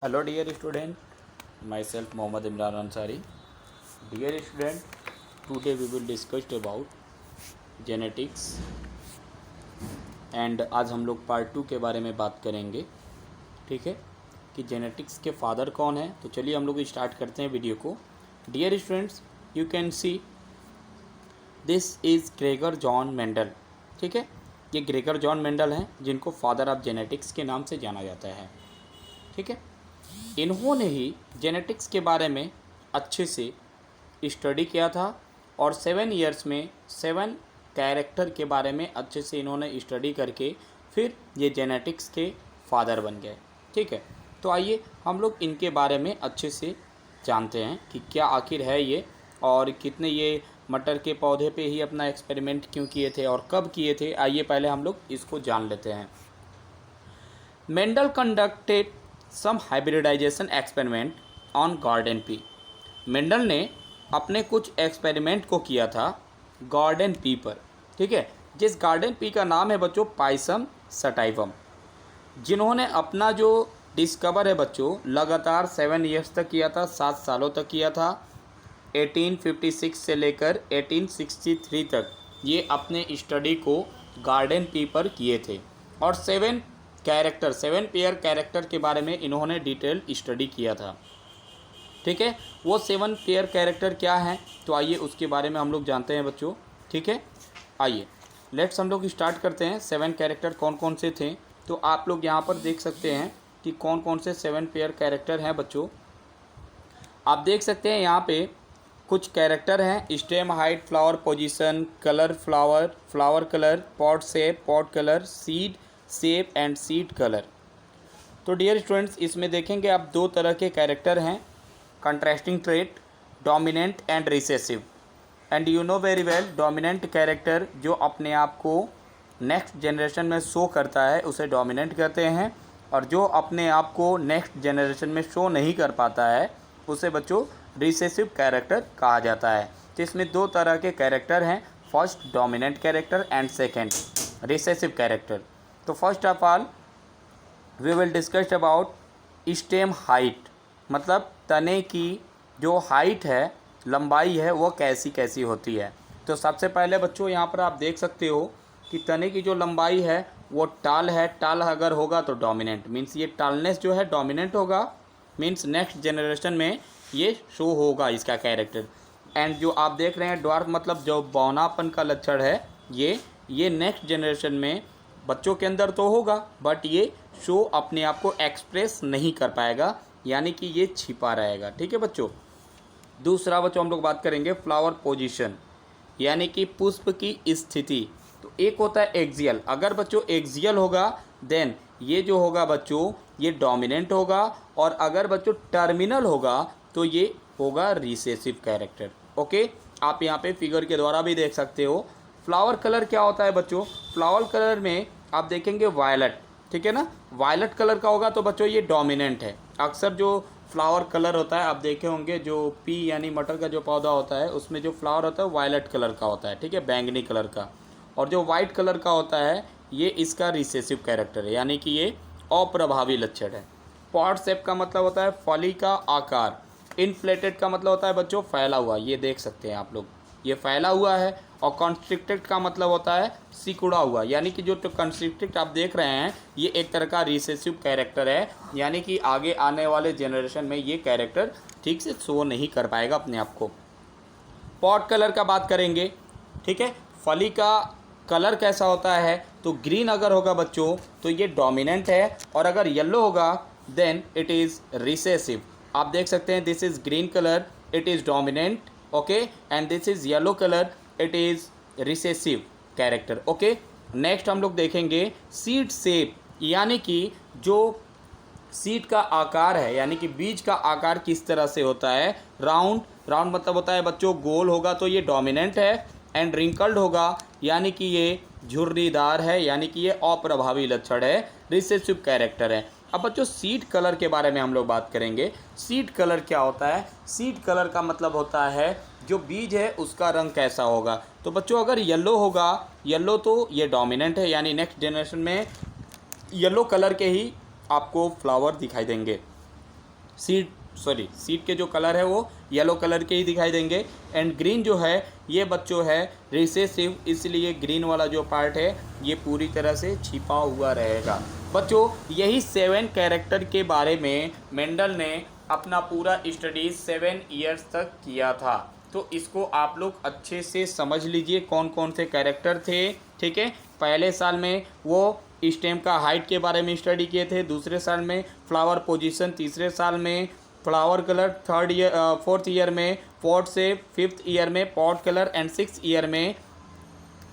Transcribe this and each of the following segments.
Hello dear student, myself Mohammad Imran Ansari. Dear student, today we will discuss about genetics and आज हम लोग part 2 के बारे में बात करेंगे. ठीक है कि जेनेटिक्स के फादर कौन है. तो चलिए हम लोग स्टार्ट करते हैं वीडियो को. Dear students, you can see this is Gregor John Mendel. ठीक है, ये ग्रेगर जॉन मेंडल हैं जिनको फादर ऑफ जेनेटिक्स के नाम से जाना जाता है. ठीक है, इन्होंने ही जेनेटिक्स के बारे में अच्छे से स्टडी किया था और 7 इयर्स में 7 कैरेक्टर के बारे में अच्छे से इन्होंने स्टडी करके फिर ये जेनेटिक्स के फादर बन गए. ठीक है, तो आइए हम लोग इनके बारे में अच्छे से जानते हैं कि क्या आखिर है ये और कितने ये मटर के पौधे पे ही अपना एक्सपेरिमेंट क्यों किए थे और कब किए थे. आइए पहले हम लोग इसको जान लेते हैं. Mendel conducted some hybridisation experiment on garden pea. Mendel ने अपने कुछ एक्सपेरिमेंट को किया था गार्डन पी पर. ठीक है, जिस गार्डन पी का नाम है बच्चों पाइसम सटाइवम, जिन्होंने अपना जो डिस्कवर है बच्चों लगातार 7 इयर्स तक किया था, 7 सालों तक किया था. 1856 से लेकर 1863 तक ये अपने स्टडी को गार्डन पी पर किए थे और 7 पेयर कैरेक्टर के बारे में इन्होंने डिटेल स्टडी किया था. ठीक है, वो 7 पेयर कैरेक्टर क्या हैं तो आइए उसके बारे में हम लोग जानते हैं बच्चों. ठीक है, आइए लेट्स हम लोग स्टार्ट करते हैं. 7 कैरेक्टर कौन कौन से थे तो आप लोग यहाँ पर देख सकते हैं कि कौन कौन से 7 पेयर कैरेक्टर हैं बच्चों. आप देख सकते हैं यहाँ पे कुछ कैरेक्टर हैं. Stem height, flower position, colour flower colour, pot shape, pot colour, seed shape and seed colour. तो डियर स्टूडेंट्स, इसमें देखेंगे आप 2 तरह के कैरेक्टर हैं. Contrasting trait, dominant and recessive. And you know very well, dominant character जो अपने आप को नेक्स्ट जनरेशन में शो करता है उसे डोमिनेंट कहते हैं और जो अपने आप को नेक्स्ट जनरेशन में शो नहीं कर पाता है उसे बच्चों रिसेसिव कैरेक्टर कहा जाता है. तो इसमें 2 तरह के कैरेक्टर हैं, first dominant character and second recessive character. तो first of all we will discuss about stem height, मतलब तने की जो हाइट है, लंबाई है, वो कैसी कैसी होती है. तो सबसे पहले बच्चों यहाँ पर आप देख सकते हो कि तने की जो लंबाई है वो टाल है. टाल अगर होगा तो डोमिनेंट, मीन्स ये टालनेस जो है डोमिनेंट होगा, मीन्स नेक्स्ट जनरेशन में ये शो होगा इसका कैरेक्टर. एंड जो आप देख रहे हैं ड्वार्फ, मतलब जो बौनापन का लक्षण है, ये नेक्स्ट जनरेशन में बच्चों के अंदर तो होगा बट ये शो अपने आप को एक्सप्रेस नहीं कर पाएगा, यानी कि ये छिपा रहेगा. ठीक है बच्चों. दूसरा बच्चों हम लोग बात करेंगे फ्लावर पोजीशन, यानी कि पुष्प की स्थिति. तो एक होता है एक्सियल. अगर बच्चों एक्सियल होगा देन ये जो होगा बच्चों ये डोमिनेंट होगा और अगर बच्चों टर्मिनल होगा तो ये होगा रिसेसिव कैरेक्टर. ओके, आप यहाँ पे फिगर के द्वारा भी देख सकते हो. फ्लावर कलर क्या होता है बच्चों, फ्लावर कलर में आप देखेंगे वायलेट. ठीक है ना, वायलेट कलर का होगा तो बच्चों ये डोमिनेंट है. अक्सर जो फ्लावर कलर होता है आप देखे होंगे, जो पी यानी मटर का जो पौधा होता है उसमें जो फ्लावर होता है वायलेट कलर का होता है. ठीक है, बैंगनी कलर का. और जो वाइट कलर का होता है ये इसका रिसेसिव कैरेक्टर है, यानी कि ये अप्रभावी लक्षण है. पॉट शेप का मतलब होता है फली का आकार. इनफ्लेटेड का मतलब होता है बच्चों फैला हुआ. ये देख सकते हैं आप लोग, ये फैला हुआ है. और कॉन्स्ट्रिक्टेड का मतलब होता है सिकुड़ा हुआ, यानी कि जो कॉन्स्ट्रिक्टेड आप देख रहे हैं ये एक तरह का रिसेसिव कैरेक्टर है, यानी कि आगे आने वाले जनरेशन में ये कैरेक्टर ठीक से शो नहीं कर पाएगा अपने आप को. पॉट कलर का बात करेंगे. ठीक है, फली का कलर कैसा होता है तो ग्रीन अगर होगा बच्चों तो ये डोमिनेंट है और अगर येलो होगा देन इट इज़ रिसेसिव. आप देख सकते हैं this is green colour, it is dominant. Okay, and this is yellow colour, it is recessive character. Okay, next हम लोग देखेंगे सीड शेप, यानी कि जो सीड का आकार है, यानी कि बीज का आकार किस तरह से होता है. राउंड मतलब होता है बच्चों गोल होगा तो ये डोमिनेंट है. एंड रिंकल्ड होगा यानी कि ये झुर्रीदार है, यानी कि ये अप्रभावी लक्षण है, रिसेसिव कैरेक्टर है. अब बच्चों सीड कलर के बारे में हम लोग बात करेंगे. सीड कलर क्या होता है, सीड कलर का मतलब होता है जो बीज है उसका रंग कैसा होगा. तो बच्चों अगर येलो होगा, येलो तो ये डोमिनेंट है, यानी नेक्स्ट जनरेशन में येलो कलर के ही आपको फ्लावर दिखाई देंगे. सीड के जो कलर है वो येलो कलर के ही दिखाई देंगे। एंड ग्रीन जो है ये बच्चों है रिसेसिव, इसलिए ग्रीन वाला जो पार्ट है ये पूरी तरह से छिपा हुआ रहेगा। बच्चों यही 7 कैरेक्टर के बारे में मेंडल ने अपना पूरा स्टडी 7 ईयर्स तक किया था। तो इसको आप लोग अच्छे से समझ लीजिए कौन कौन से कैरेक्टर थे। ठीक है, पहले साल में वो स्टेम का हाइट के बारे में स्टडी किए थे, दूसरे साल में फ्लावर पोजीशन, तीसरे साल में फ्लावर कलर, फोर्थ ईयर में पॉट शेप, फिफ्थ ईयर में pot colour and six year में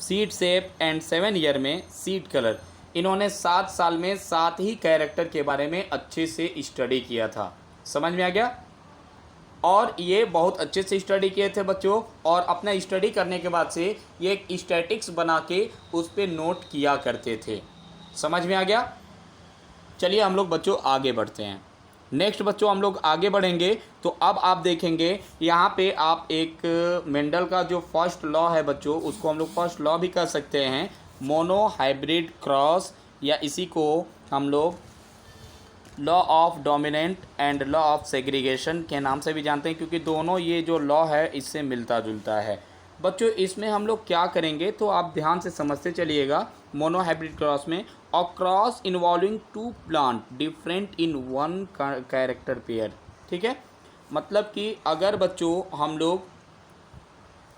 सीड शेप एंड 7 ईयर में सीड कलर। इन्होंने 7 साल में 7 ही कैरेक्टर के बारे में अच्छे से स्टडी किया था। समझ में आ गया? और ये बहुत अच्छे से स्टडी किए थे बच्चों, और अपना स्टडी करने के बाद से ये एक स्टैटिक्स बना के उस पर नोट किया करते थे। समझ में आ गया? चलिए हम लोग बच्चों आगे बढ़ते हैं। नेक्स्ट बच्चों हम लोग आगे बढ़ेंगे तो अब आप देखेंगे यहाँ पे आप एक मेंडल का जो फर्स्ट लॉ है बच्चों, उसको हम लोग फर्स्ट लॉ भी कह सकते हैं, मोनो हाइब्रिड क्रॉस, या इसी को हम लोग law of dominant and law of segregation के नाम से भी जानते हैं, क्योंकि दोनों ये जो लॉ है इससे मिलता जुलता है। बच्चों इसमें हम लोग क्या करेंगे तो आप ध्यान से समझते चलिएगा। मोनो हाइब्रिड क्रॉस में और cross involving 2 plant different in 1 character pair. ठीक है, मतलब कि अगर बच्चों हम लोग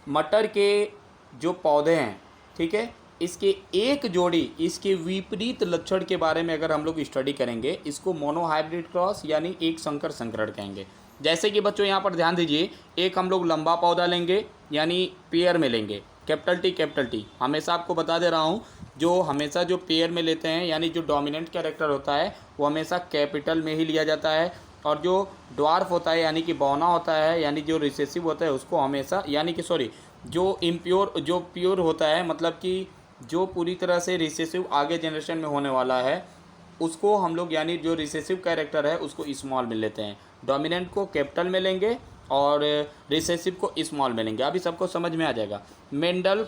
मटर के जो पौधे हैं, ठीक है, इसके एक जोड़ी इसके विपरीत लक्षण के बारे में अगर हम लोग स्टडी करेंगे, इसको मोनो हाइब्रिड क्रॉस यानी एक संकर संकरण कहेंगे। जैसे कि बच्चों यहाँ पर ध्यान दीजिए, एक हम लोग लंबा पौधा लेंगे यानी पेयर में लेंगे, कैपिटल टी। हमेशा आपको बता दे रहा हूँ, जो हमेशा जो पेयर में लेते हैं यानी जो डोमिनेंट कैरेक्टर होता है वो हमेशा कैपिटल में ही लिया जाता है, और जो ड्वार्फ होता है यानी कि बौना होता है यानी जो रिसेसिव होता है उसको हमेशा, यानी कि जो इम्प्योर जो प्योर होता है, मतलब कि जो पूरी तरह से रिसेसिव आगे जनरेशन में होने वाला है उसको हम लोग, यानी जो रिसेसिव कैरेक्टर है उसको स्मॉल में लेते हैं। डोमिनेंट को कैपिटल में लेंगे और रिसेसिव को स्मॉल में लेंगे। अभी सबको समझ में आ जाएगा। Mendel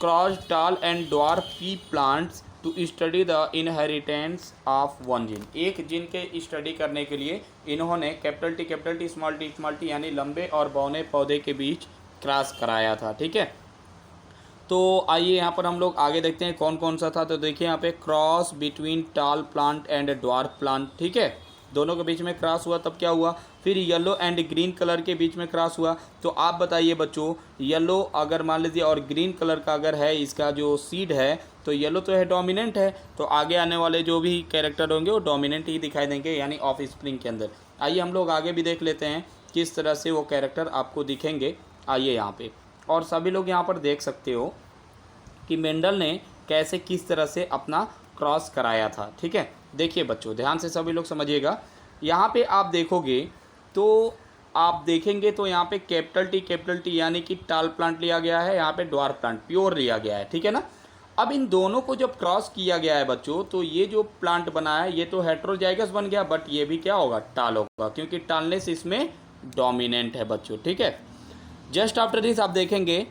cross tall and dwarf pea plants to study the inheritance of one gene. एक जीन के स्टडी करने के लिए इन्होंने कैपिटल टी स्मॉल टी यानी लंबे और बौने पौधे के बीच क्रॉस कराया था। ठीक है, तो आइए यहाँ पर हम लोग आगे देखते हैं कौन कौन सा था। तो देखिए यहाँ पे क्रॉस बिटवीन टाल प्लांट एंड ड्वार्फ प्लांट। ठीक है, दोनों के बीच में क्रॉस हुआ, तब क्या हुआ, फिर येलो एंड ग्रीन कलर के बीच में क्रॉस हुआ। तो आप बताइए बच्चों, येलो अगर मान लीजिए और ग्रीन कलर का अगर है इसका जो सीड है, तो येलो तो है डोमिनेंट है, तो आगे आने वाले जो भी कैरेक्टर होंगे वो डोमिनेंट ही दिखाई देंगे, यानी ऑफ स्प्रिंग के अंदर। आइए हम लोग आगे भी देख लेते हैं किस तरह से वो कैरेक्टर आपको दिखेंगे। आइए यहाँ पे, और सभी लोग यहाँ पर देख सकते हो कि मेंडल ने कैसे किस तरह से अपना क्रॉस कराया था। ठीक है, देखिए बच्चों ध्यान से सभी लोग समझिएगा। यहाँ पे आप देखोगे तो आप देखेंगे तो यहाँ पे कैपिटल टी यानी कि टाल प्लांट लिया गया है, यहाँ पे ड्वार्फ प्लांट प्योर लिया गया है। ठीक है ना, अब इन दोनों को जब क्रॉस किया गया है बच्चों, तो ये जो प्लांट बना है ये तो हेट्रोजाइगस बन गया, बट ये भी क्या होगा, टाल होगा, क्योंकि टालनेस इसमें डोमिनेंट है बच्चों। ठीक है, जस्ट आफ्टर दिस आप देखेंगे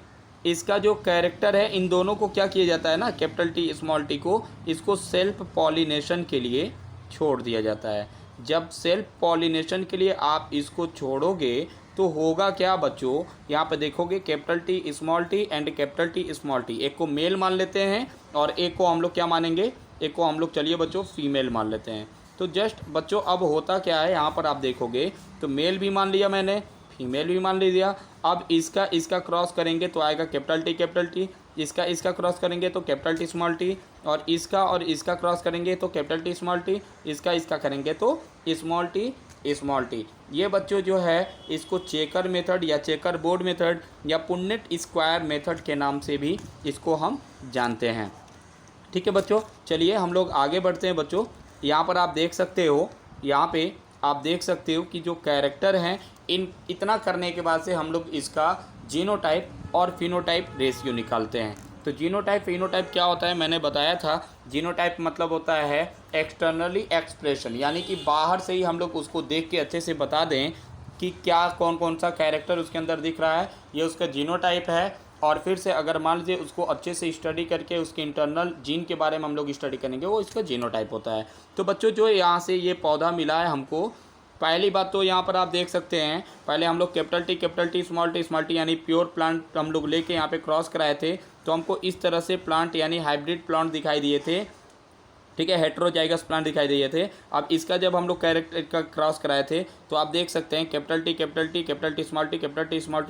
इसका जो कैरेक्टर है, इन दोनों को क्या किया जाता है ना, कैपिटल टी स्मॉल टी को, इसको सेल्फ पॉलिनेशन के लिए छोड़ दिया जाता है। जब सेल्फ पॉलिनेशन के लिए आप इसको छोड़ोगे तो होगा क्या बच्चों, यहाँ पे देखोगे capital T small T and capital T small T, एक को मेल मान लेते हैं और एक को हम लोग क्या मानेंगे, एक को हम लोग चलिए बच्चों फीमेल मान लेते हैं। तो जस्ट बच्चों अब होता क्या है, यहाँ पर आप देखोगे तो मेल भी मान लिया मैंने, फीमेल भी मान लीजिए। अब इसका क्रॉस करेंगे तो आएगा कैपिटल टी, इसका क्रॉस करेंगे तो कैपिटल टी स्मॉल टी, और इसका क्रॉस करेंगे तो कैपिटल टी स्मॉल टी, इसका करेंगे तो स्मॉल टी। ये बच्चों जो है इसको चेकर मेथड या चेकर बोर्ड मेथड या पुन्नेट स्क्वायर मेथड के नाम से भी इसको हम जानते हैं। ठीक है बच्चों, चलिए हम लोग आगे बढ़ते हैं बच्चों। यहाँ पर आप देख सकते हो, यहाँ पे आप देख सकते हो कि जो कैरेक्टर हैं, इतना करने के बाद से हम लोग इसका जीनोटाइप और फिनोटाइप रेशियो निकालते हैं। तो जीनोटाइप फिनोटाइप क्या होता है, मैंने बताया था। जीनोटाइप मतलब होता है एक्सटर्नली एक्सप्रेशन, यानी कि बाहर से ही हम लोग उसको देख के अच्छे से बता दें कि क्या कौन कौन सा कैरेक्टर उसके अंदर दिख रहा है, ये उसका जीनोटाइप है। और फिर से अगर मान लीजिए उसको अच्छे से स्टडी करके उसके इंटरनल जीन के बारे में हम लोग स्टडी करेंगे, वो इसका जीनोटाइप होता है। तो बच्चों जो यहाँ से ये पौधा मिला है हमको, पहली बात तो यहाँ पर आप देख सकते हैं, पहले हम लोग कैपिटल टी स्मॉल टी यानी प्योर प्लांट हम लोग लेके यहाँ पे क्रॉस कराए थे, तो हमको इस तरह से प्लांट यानी हाइब्रिड प्लांट दिखाई दिए थे, ठीक है, हेट्रोजाइगस प्लांट दिखाई दिए थे। अब इसका जब हम लोग कैरेक्टर का क्रॉस कराए थे तो आप देख सकते हैं कैपिटल टी स्मॉल टी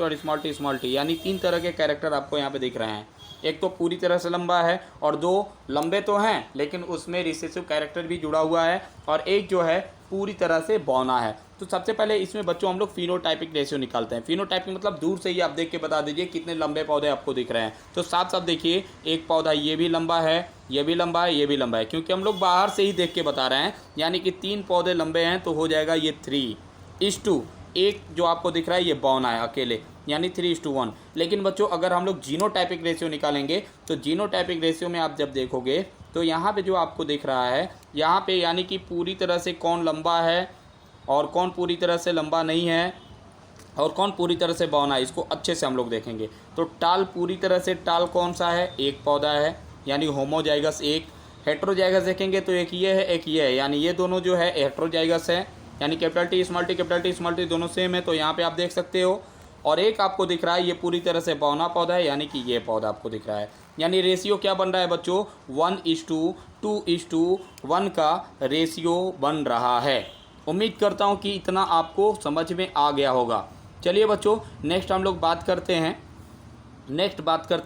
और स्मॉल टी यानी 3 तरह के कैरेक्टर आपको यहाँ पे दिख रहे हैं। एक तो पूरी तरह से लंबा है और 2 लंबे तो हैं लेकिन उसमें रिसेसिव कैरेक्टर भी जुड़ा हुआ है, और एक जो है पूरी तरह से बौना है। तो सबसे पहले इसमें बच्चों हम लोग फिनोटाइपिक रेशियो निकालते हैं। फिनोटाइपिक मतलब दूर से ही आप देख के बता दीजिए कितने लंबे पौधे आपको दिख रहे हैं। तो साथ साथ देखिए, एक पौधा ये भी लंबा है, ये भी लंबा है, ये भी लंबा है, क्योंकि हम लोग बाहर से ही देख के बता रहे हैं, यानी कि 3 पौधे लंबे हैं तो हो जाएगा ये 3:2। एक जो आपको दिख रहा है ये बौना है अकेले, यानी 3:1। लेकिन बच्चों अगर हम लोग जीनोटाइपिक रेशियो निकालेंगे तो जीनोटाइपिक रेशियो में आप जब देखोगे तो यहाँ पे जो आपको दिख रहा है, यहाँ पे यानी कि पूरी तरह से कौन लंबा है और कौन पूरी तरह से लंबा नहीं है और कौन पूरी तरह से बौना है, इसको अच्छे से हम लोग देखेंगे। तो टाल पूरी तरह से टाल कौन सा है, एक पौधा है यानी होमोजाइगस एक। हेट्रोजाइगस देखेंगे तो एक ये है एक ये है, यानी ये दोनों जो है हेट्रोजाइगस है, यानी कैपिटल टी स्मॉल टी दोनों सेम है, तो यहाँ पे आप देख सकते हो। और एक आपको दिख रहा है ये पूरी तरह से बौना पौधा है, यानी कि ये पौधा आपको दिख रहा है। यानी रेशियो क्या बन रहा है बच्चों, 1:2:1 का रेशियो बन रहा है। उम्मीद करता हूँ कि इतना आपको समझ में आ गया होगा। चलिए बच्चों नेक्स्ट हम लोग बात करते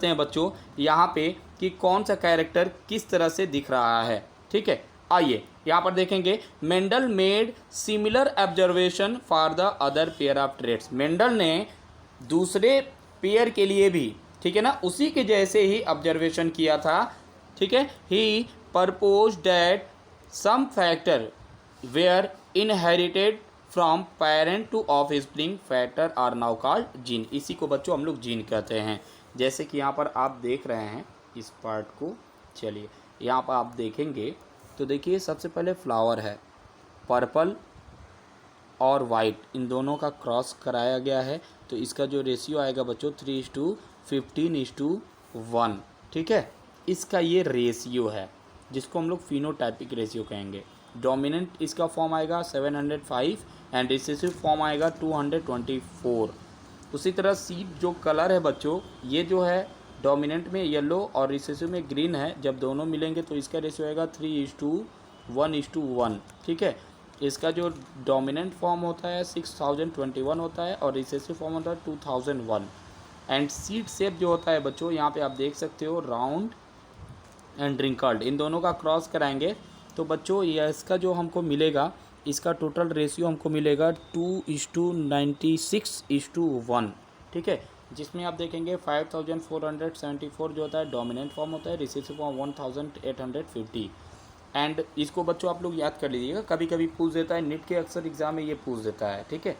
हैं बच्चों यहाँ पे कि कौन सा कैरेक्टर किस तरह से दिख रहा है। ठीक है, आइए यहाँ पर देखेंगे। Mendel made similar observation for the other pair of trades. Mendel ने दूसरे पेयर के लिए भी, ठीक है ना, उसी के जैसे ही ऑब्जर्वेशन किया था। ठीक है, he propose that some factor were inherited from parent to offspring factor are now called gene. इसी को बच्चों हम लोग जीन कहते हैं। जैसे कि यहाँ पर आप देख रहे हैं इस पार्ट को, चलिए यहाँ पर आप देखेंगे तो देखिए सबसे पहले फ्लावर है, पर्पल और वाइट इन दोनों का क्रॉस कराया गया है, तो इसका जो रेशियो आएगा बच्चों 3:15:1। ठीक है, इसका ये रेशियो है जिसको हम लोग फिनोटाइपिक रेशियो कहेंगे। डोमिनेंट इसका फॉर्म आएगा 705 एंड रिसेसिव फॉर्म आएगा 224। उसी तरह सीड जो कलर है बच्चों, ये जो है डोमिनेंट में येलो और रिसेसिव में ग्रीन है, जब दोनों मिलेंगे तो इसका रेशियो आएगा 3:1:1। ठीक है, इसका जो डोमिनेंट फॉर्म होता है 6021 होता है और रिसेसिव फॉर्म होता है 2001। एंड सीड शेप जो होता है बच्चों, यहाँ पे आप देख सकते हो राउंड एंड रिंकल्ड, इन दोनों का क्रॉस कराएंगे तो बच्चों ये इसका जो हमको मिलेगा, इसका टोटल रेशियो हमको मिलेगा 2:96:1। ठीक है, जिसमें आप देखेंगे 5474 जो होता है डोमिनेंट फॉर्म होता है, रिसेसिव फॉर्म 1850। एंड इसको बच्चों आप लोग याद कर लीजिएगा, कभी कभी पूछ देता है, नीट के अक्सर एग्जाम में ये पूछ देता है। ठीक है,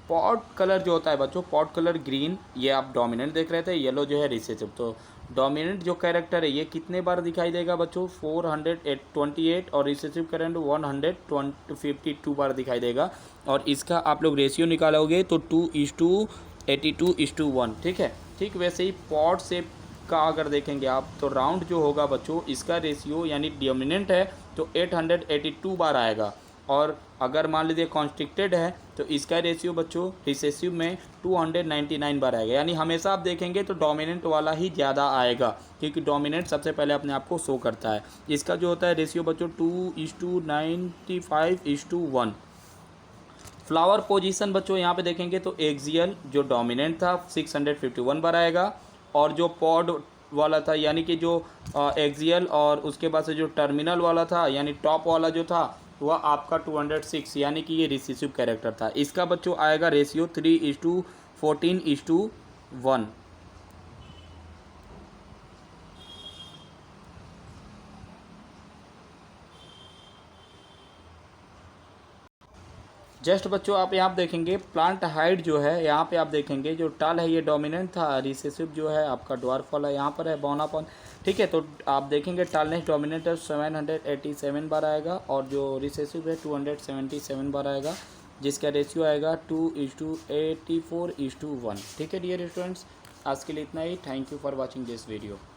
पॉट कलर जो होता है बच्चों, पॉट कलर ग्रीन, ये आप डोमिनेंट देख रहे थे, येलो जो है रिसेसिव। तो डोमिनेंट जो कैरेक्टर है ये कितने बार दिखाई देगा बच्चों, 428 और रिसेसिव करंट 152 बार दिखाई देगा। और इसका आप लोग रेशियो निकालोगे तो 2:82:1। ठीक है, ठीक वैसे ही पॉट शेप का अगर देखेंगे आप तो राउंड जो होगा बच्चों, इसका रेशियो यानी डोमिनेंट है तो 882 बार आएगा, और अगर मान लीजिए कॉन्स्ट्रिक्टेड है तो इसका रेशियो बच्चों रिसेसिव में 299 बार आएगा। यानी हमेशा आप देखेंगे तो डोमिनेंट वाला ही ज़्यादा आएगा, क्योंकि डोमिनेंट सबसे पहले अपने आप को शो करता है। इसका जो होता है रेशियो बच्चों 2:95:1। फ्लावर पोजीशन बच्चों यहाँ पे देखेंगे तो एक्सियल जो डोमिनेंट था 651 बार आएगा, और जो पॉड वाला था यानी कि जो एक्सियल और उसके बाद से जो टर्मिनल वाला था यानी टॉप वाला जो था वह आपका 206, यानी कि ये रिसेसिव कैरेक्टर था। इसका बच्चों आएगा रेशियो 3:14:1। जस्ट बच्चों आप यहाँ देखेंगे प्लांट हाइट जो है, यहाँ पे आप देखेंगे जो टाल है ये डोमिनेंट था, रिसेसिव जो है आपका ड्वार्फ वाला यहाँ पर है बौनापन। ठीक है, तो आप देखेंगे टालनेस डोमिनेंट 787 बार आएगा और जो रिसेसिव है 277 बार आएगा, जिसका रेशियो आएगा 2:84:1। ठीक है डियर स्टूडेंट्स, आज के लिए इतना ही। Thank you for watching this video.